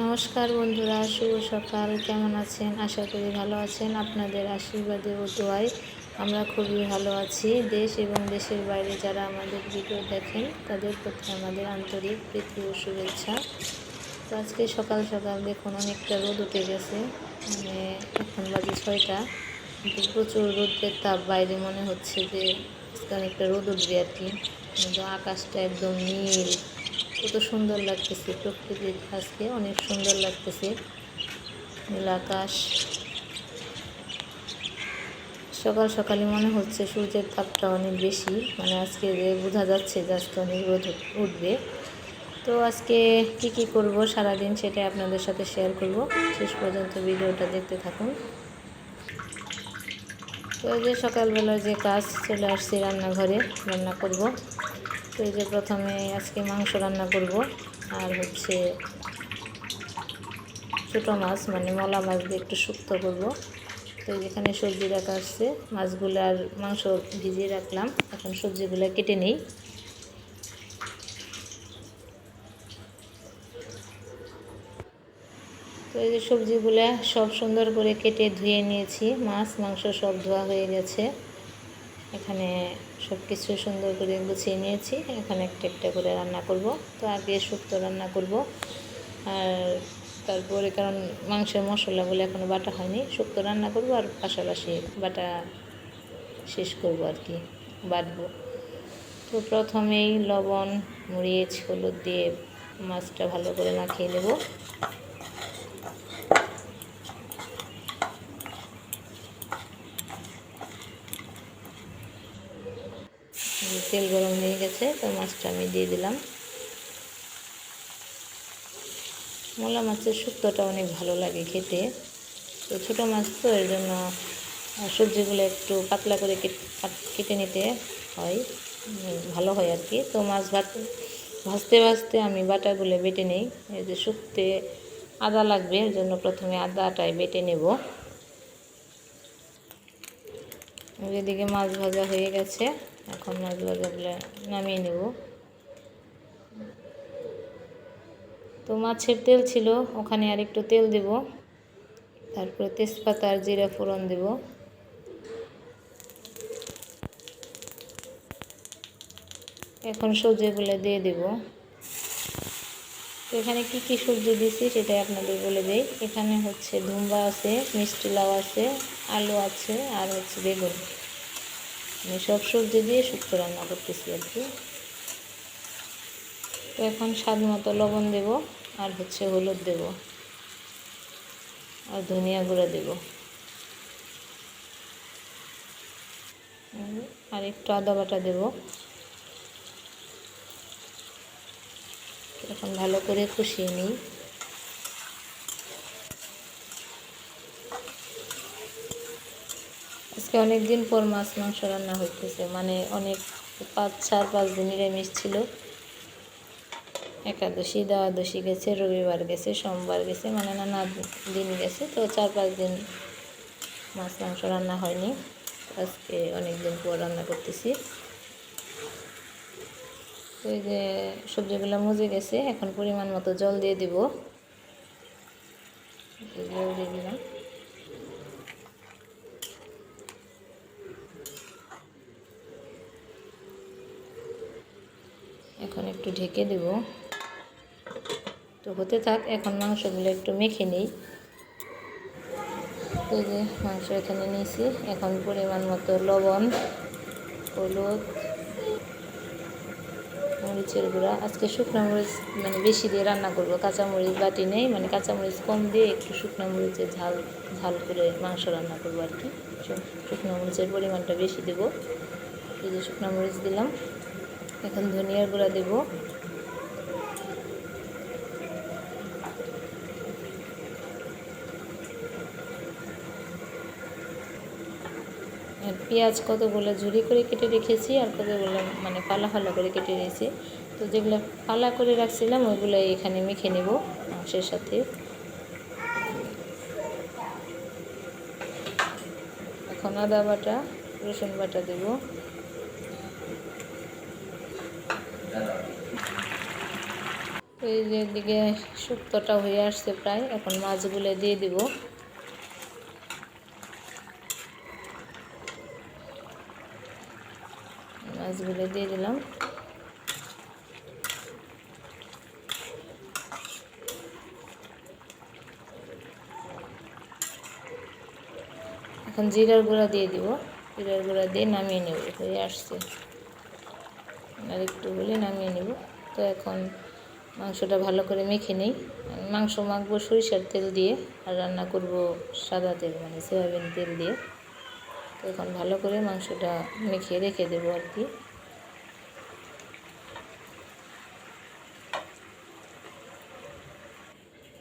নমস্কার বন্ধুরা, শুভ সকাল। কেমন আছেন? আশা করি ভালো আছেন। আপনাদের আশীর্বাদে ও দোয়ায় আমরা খুবই ভালো আছি। দেশ এবং দেশের বাইরে যারা আমাদের ভিডিও দেখেন তাদের প্রতি আমাদের আন্তরিক প্রীতি ও শুভেচ্ছা। তো আজকে সকাল সকাল দেখুন অনেকটা রোদ উঠে গেছে, মানে এখন বাজে 6টা, কিন্তু প্রচুর রোদের তাপ বাইরে। মনে হচ্ছে যে আজকে অনেকটা রোদ উঠবে আর কি। কিন্তু আকাশটা একদম নীল, কত সুন্দর লাগতেছে। প্রকৃতির আজকে অনেক সুন্দর লাগতেছে, নীল আকাশ। সকাল সকালই মনে হচ্ছে সূর্যের তাপটা অনেক বেশি, মানে আজকে বোঝা যাচ্ছে যে আজকে অনেক রোদ উঠবে। তো আজকে কি করব সারাদিন সেটাই আপনাদের সাথে শেয়ার করব। শেষ পর্যন্ত ভিডিওটা দেখতে থাকুন। তো এই যে সকালবেলা যে কাজ, চলে আসছি রান্নাঘরে, রান্না করব। তো এই যে প্রথমে আজকে মাংস রান্না করব, আর হচ্ছে ছোটো মাছ, মানে মলা মাছ দিয়ে একটু শুক্তো করব। তো যেখানে সবজি রাখা আসছে, মাছগুলো আর মাংস ভিজিয়ে রাখলাম। এখন সবজিগুলো কেটে নিই। তো এই যে সবজিগুলো সব সুন্দর করে কেটে ধুয়ে নিয়েছি। মাছ মাংস সব ধোয়া হয়ে গেছে। এখানে সব কিছু সুন্দর করে গুছিয়ে নিয়েছি। এখন একটা একটা করে রান্না করব। তো আগে শুক্তো রান্না করব, আর তারপরে কারণ মাংসের মশলাগুলো এখনও বাটা হয়নি, শুক্তো রান্না করব আর পাশাপাশি বাটা শেষ করব আর কি, বাটবো। তো প্রথমেই লবণ, মরিচ, হলুদ দিয়ে মাছটা ভালো করে মাখিয়ে নেব। তেল গরম হয়ে গেছে, তো মাছটা আমি দিয়ে দিলাম। মলা মাছের শুক্তোটা অনেক ভালো লাগে খেতে। তো ছোটো মাছ তো, এর জন্য সবজিগুলো একটু পাতলা করে কেটে নিতে হয়, ভালো হয় আর কি। তো মাছ ভাজতে ভাজতে আমি বাটাগুলো বেটে নেই। এই যে শুক্তে আদা লাগবে, এর জন্য প্রথমে আদাটাই বেটে নেব। এদিকে মাছ ভাজা হয়ে গেছে, এখন মাছ ভাজাগুলো নামিয়ে নেব। তো মাছের তেল ছিল, ওখানে আর একটু তেল দেব, তারপরে তেজপাতা আর জিরা ফোড়ন দেব। এখন সবজিগুলো দিয়ে দেব। তো এখানে কি সবজি দিয়েছি সেটাই আপনাদের বলে দেই। এখানে হচ্ছে ধুম্বা আছে, মিষ্টি লাউ আছে, আলু আছে, আর হচ্ছে বেগুন। আমি সব সবজি দিয়ে শুক্তো রান্না করতেছি আর কি। তো এখন স্বাদ মতো লবণ দেব, আর হচ্ছে হলুদ দেব, আর ধনিয়া গুঁড়ো দেব, আর একটু আদা বাটা দেব। এখন ভালো করে কষিয়ে নিই। আজকে অনেক দিন পর মাছ মাংস রান্না হইতেছে, মানে অনেক 4-5 দিন নিরামিষ ছিল। একাদশী দ্বাদশী গেছে, রবিবার গেছে, সোমবার গেছে, মানে নানা দিন গেছে। তো 4-5 দিন মাছ মাংস রান্না হয়নি। আজকে অনেক দিন পর রান্না করতেছি। তো এই যে সবজিগুলো মজে গেছে, এখন পরিমাণ মতো জল দিয়ে দিব। জল দিয়ে দিলাম। এখন একটু ঢেকে দেব। তো হতে থাক, এখন মাংসগুলো একটু মেখে নিই। তো যে মাংস এখানে নিয়েছি, এখন পরিমাণ মতো লবণ, হলুদ, মরিচের গুঁড়া। আজকে শুকনো মরিচ মানে বেশি দিয়ে রান্না করব, কাঁচামরিচ বাটি নেই, মানে কাঁচামরিচ কম দিয়ে একটু শুকনো মরিচের ঝাল ঝাল করে মাংস রান্না করব আর কি। শুকনো মরিচের পরিমাণটা বেশি দেব। এই যে শুকনো মরিচ দিলাম। এখন ধনিয়ার গুঁড়া দেব, আর পেঁয়াজ কতগুলো ঝুরি করে কেটে রেখেছি, আর কতগুলো মানে পালা ফালা করে কেটে রেখেছি। তো যেগুলো পালা করে রাখছিলাম ওইগুলো এখানে মেখে নেব মাংসের সাথে। এখন আদা বাটা, রসুন বাটা দেব। এই যে এদিকে শুক্তোটা হয়ে আসছে প্রায়, এখন মাছগুলো দিয়ে দিব। মাছগুলো দিয়ে দিলাম। এখন জিরার গুঁড়া দিয়ে দিব, জিরার গুঁড়া দিয়ে নামিয়ে নেব। হয়ে আসছে, আর একটু হলে নামিয়ে নেব। তো এখন মাংসটা ভালো করে মেখে নিই। মাংস মাখবো সরিষার তেল দিয়ে, আর রান্না করব সাদা তেল মানে সয়াবিন তেল দিয়ে। তো এখন ভালো করে মাংসটা মেখে রেখে দেবো আর কি।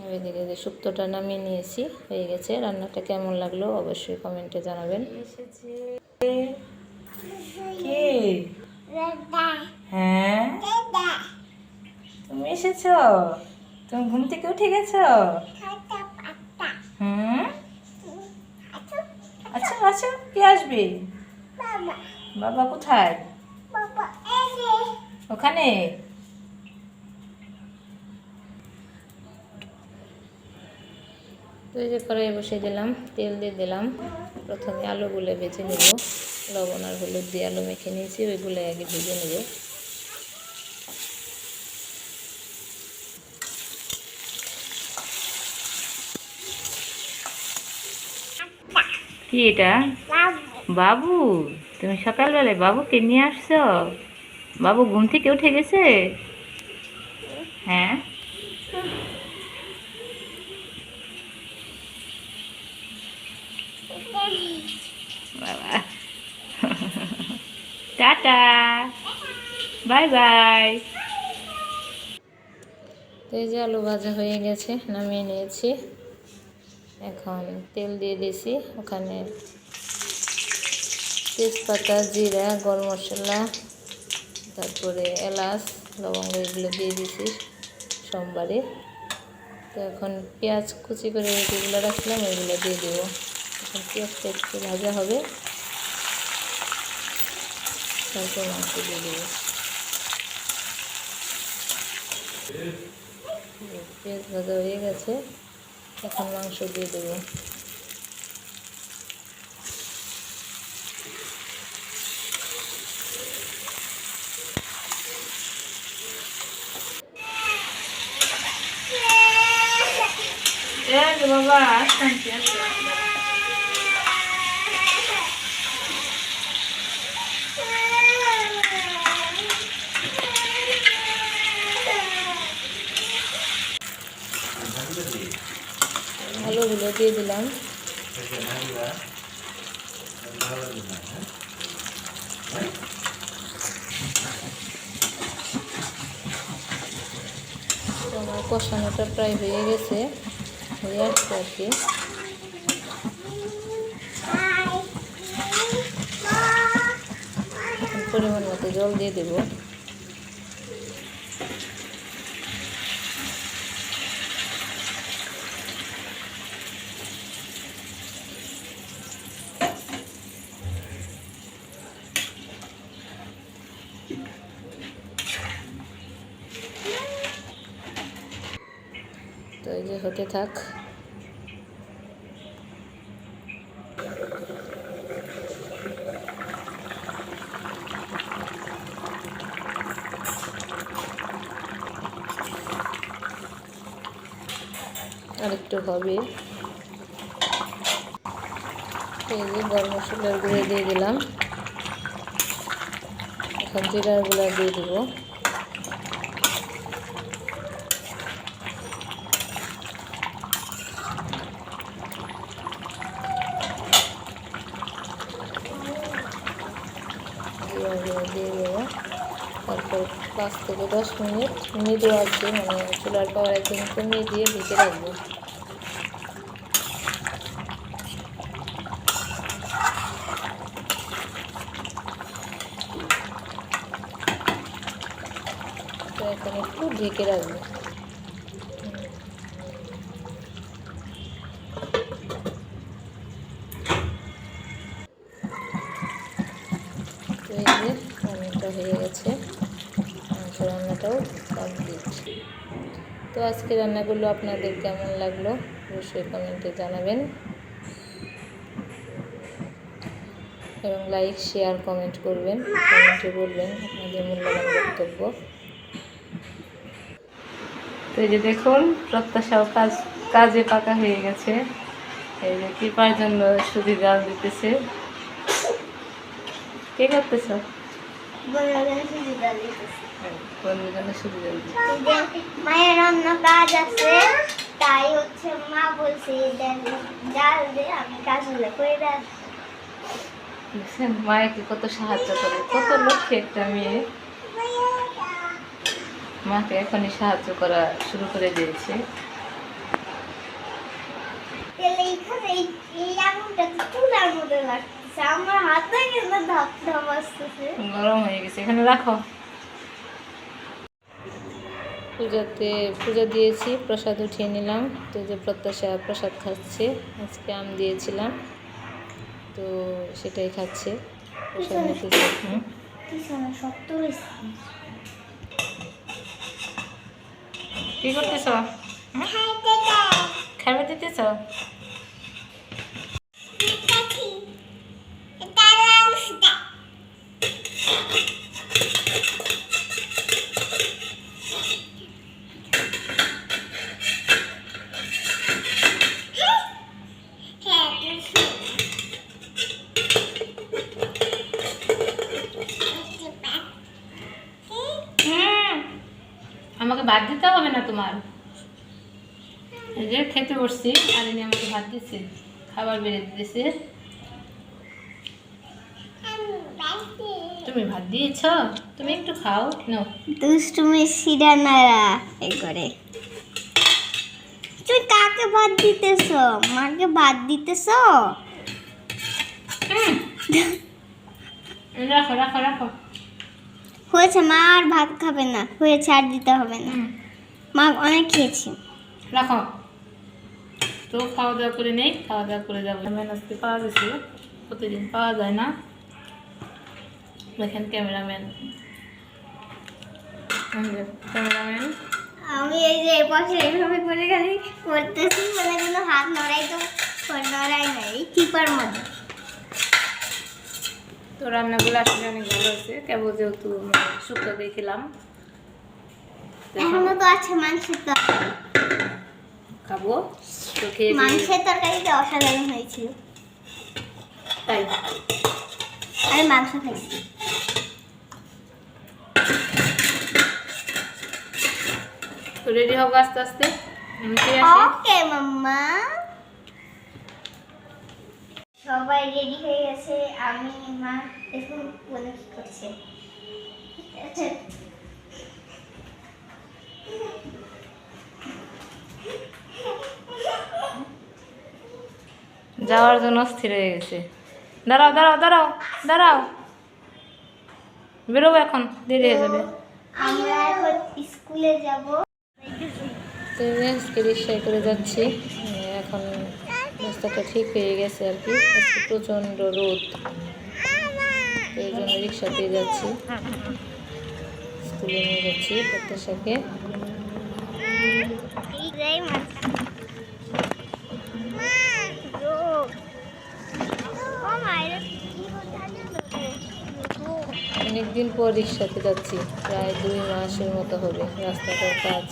আর এদিকে যে শুক্তোটা নামিয়ে নিয়েছি, হয়ে গেছে। রান্নাটা কেমন লাগলো অবশ্যই কমেন্টে জানাবেন। এসেছে কে? হ্যাঁ, তুমি এসেছো? তুমি ঘুম থেকে উঠে গেছো? হুম, আচ্ছা আচ্ছা, কে আসবে? বাবা কোথায়? ওখানে। তো এই যে কড়াই বসিয়ে দিলাম, তেল দিয়ে দিলাম। প্রথমে আলুগুলো ভেজে নেব, লবণ আর হলুদ দিয়ে আলু মেখে নিয়েছি, ওইগুলো আগে ভেজে নেব। কি এটা? বাবু? তুমি সকালবেলায় বাবুকে নিয়ে আসছো? বাবু ঘুম থেকে উঠে গেছে? হ্যাঁ। বাবা টাটা, বাই বাই। এই যে আলু ভাজা হয়ে গেছে, নামিয়ে নিয়েছি। এখন তেল দিয়ে দিয়েছি, ওখানে তেজপাতা, জিরা, গরম মশলা, তারপরে এলাচ, লবঙ্গ এগুলো দিয়ে দিয়েছি সোমবারে। তো এখন পেঁয়াজ কুচি করে যেগুলো রাখলাম ওইগুলো দিয়ে দেবো। এখন পেঁয়াজটা একটু ভাজা হবে, তারপর মাংস দিয়ে দেবো। পেঁয়াজ ভাজা হয়ে গেছে, এখন মাংস দিয়ে দেবো। বাবা আসতে আসতে আলুগুলো দিয়ে দিলাম। আমার কষানোটা প্রায় হয়ে গেছে, হয়ে আসছে আর কি। পরিমাণ মতো জল দিয়ে দেব। তো এই যে হতে থাক। আর একটু হবে। এই যে গরম মশলার গুঁড়ো দিয়ে দিলাম, এখন জিরার গুঁড়া দিয়ে দেবো। দিয়ে দেবো, তারপর 5 থেকে 10 মিনিট মৃদু আছে মানে চুলার পাওয়ার একদম কমিয়ে দিয়ে ঢেকে রাখবো। তো এখন একটু ঢেকে রাখবো। তো এই যে অনেকটা হয়ে গেছে, মাংস রান্নাটাও কমপ্লিট। তো আজকে রান্নাগুলো আপনাদের কেমন লাগলো অবশ্যই কমেন্টে জানাবেন, এবং লাইক শেয়ার কমেন্ট করবেন, কমেন্টে বলবেন আপনাদের মূল্যবান বক্তব্য। তো এই যে দেখুন প্রত্যাশাও কাজে পাকা হয়ে গেছে। এই যে কৃপার জন্য সুজি জাল দিতেছে। কে করতেছ? মায়ের রান্না কাজ আছে, তাই হচ্ছে মা বলছে জাল দে, আমি কাজগুলো করে দেখছেন মাকে কত সাহায্য করে, কত লক্ষ্যে একটা মেয়ে মাকে এখনই সাহায্য করা শুরু করে দিয়েছে। আমার হাতে কিন্তু ধাপ ধাপ আসতেছে, গরম হয়ে গেছে, এখানে রাখো। পূজা দিয়েছি, প্রসাদ উঠিয়ে নিলাম। তো যে প্রত্যাশা প্রসাদ খাচ্ছে, আজকে আম দিয়েছিলাম তো সেটাই খাচ্ছে, প্রসাদ নিতেছে। কি করতেছ? খাবার দিতেছ? আমাকে ভাত দিতে হবে না তোমার, এই যে খেতে বসছি আর ইনি আমাকে ভাত দিচ্ছে, খাবার বেড়ে দিতেছে। তুমি ভাত দিয়েছ, তুমি একটু খাও। নাও দুষ্টুমি সিডানারা এই করে। তুই কাকে ভাত দিতেছ? মাকে ভাত দিতেছ? রাখো রাখো রাখো। হয়েছে, মা আর ভাত খাবে না, হয়েছে, আর দিতে হবে না, মা অনেক খেয়েছে। রাখো তো, খাওয়া দাওয়া করে নেই, খাওয়া দাওয়া করে যাবো। আজকে পাওয়া গেছে, প্রতিদিন পাওয়া যায় না। দেখেন ক্যামেরাম্যান, আমি এই যে পাশে এইভাবে করে খালি করতেছি, মানে কোনো হাত নড়াই তো নড়াই নাই টিপার মধ্যে। তো রান্নাগুলো আসলে অনেক ভালো হয়েছে, কেবল যেহেতু শুক্তো দিয়ে খেলাম, এখনো তো আছে মাংসের তরকারি, খাবো তো খেয়ে মাংসের তরকারিটা অসাধারণ হয়েছিল, তাই আমি মাংস খাইছি। তো রেডি হবো আস্তে আস্তে, আমি ফিরে আসি। ওকে মাম্মা, সবাই রেডি হয়ে গেছে, আমি মা এখন বলে কি করছে। যাওয়ার জন্য স্থির হয়ে গেছে। দাঁড়াও দাঁড়াও দাঁড়াও দাঁড়াও, বেরোবো এখন, দেরি হয়ে যাবে। আমরা এখন স্কুলে যাব। তো আজকে রিক্সায় করে যাচ্ছি, এখন রাস্তাটা ঠিক হয়ে গেছে আর কি, আজকে প্রচণ্ড রোদ, তো এই জন্য রিক্সাতেই যাচ্ছি, স্কুলে নিয়ে যাচ্ছি প্রত্যাশাকে। অনেকদিন পর রিক্সাতে যাচ্ছি, প্রায় 2 মাসের মতো হবে, রাস্তাটার কাজ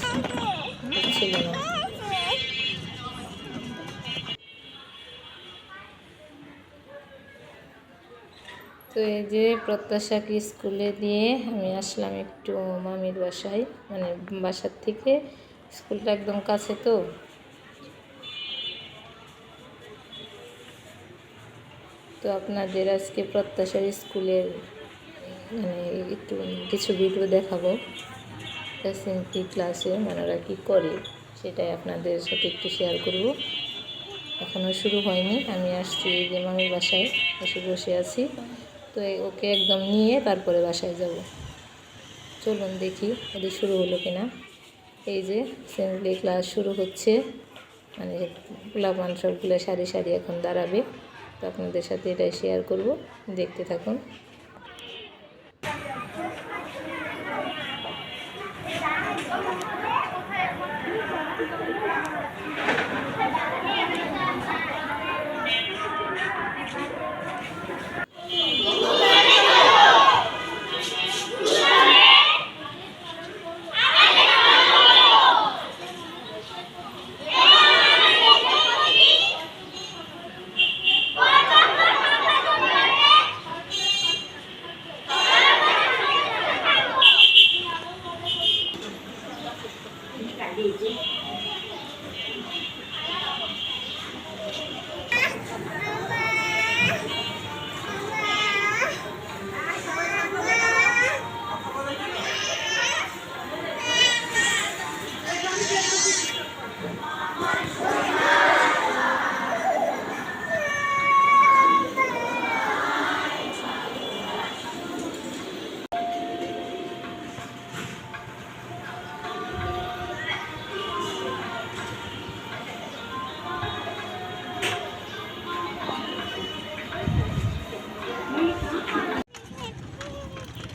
ছিল না। তো এই যে প্রত্যাশাকে স্কুলে দিয়ে আমি আসলাম একটু মামির বাসায়, মানে বাসার থেকে স্কুলটা একদম কাছে। তো আপনাদের আজকে প্রত্যাশার স্কুলের মানে একটু কিছু ভিডিও দেখাবো, এসএমপি ক্লাসে ওনারা কী করে সেটাই আপনাদের সাথে একটু শেয়ার করব। এখনও শুরু হয়নি, আমি আসছি এই যে মামির বাসায় এসে বসে আছি, তো ওকে একদম নিয়ে তারপরে বাসায় যাব। চলুন দেখি ওদের শুরু হলো কিনা। এই যে অ্যাসেম্বলি ক্লাস শুরু হচ্ছে, মানে পোলাপান সবগুলো সারি সারি এখন দাঁড়াবে, তো আপনাদের সাথে এটাই শেয়ার করব, দেখতে থাকুন।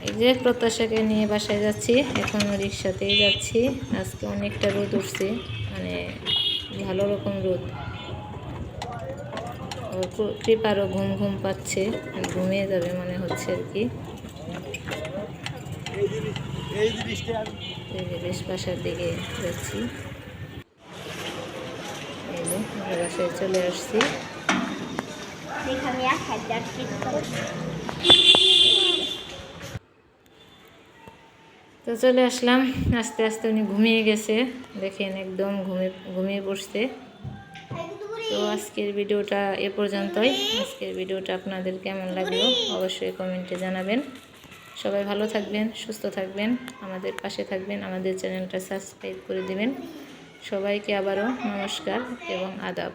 এই যে প্রত্যাশাকে নিয়ে বাসায় যাচ্ছি, এখন রিক্সাতেই যাচ্ছি। আজকে অনেকটা রোদ উঠছে, মানে ভালো রকম রোদ। ওর কৃপারও ঘুম ঘুম পাচ্ছে, ঘুমিয়ে যাবে মনে হচ্ছে আর কি। বেশ বাসার দিকে যাচ্ছি। এই যে আমরা বাসায় চলে আসছি। তো চলে আসলাম, আস্তে আস্তে উনি ঘুমিয়ে গেছে, দেখেন একদম ঘুমিয়ে পড়ছে। তো আজকের ভিডিওটা এ পর্যন্তই। আজকের ভিডিওটা আপনাদের কেমন লাগলো অবশ্যই কমেন্টে জানাবেন। সবাই ভালো থাকবেন, সুস্থ থাকবেন, আমাদের পাশে থাকবেন, আমাদের চ্যানেলটা সাবস্ক্রাইব করে দিবেন। সবাইকে আবারও নমস্কার এবং আদাব।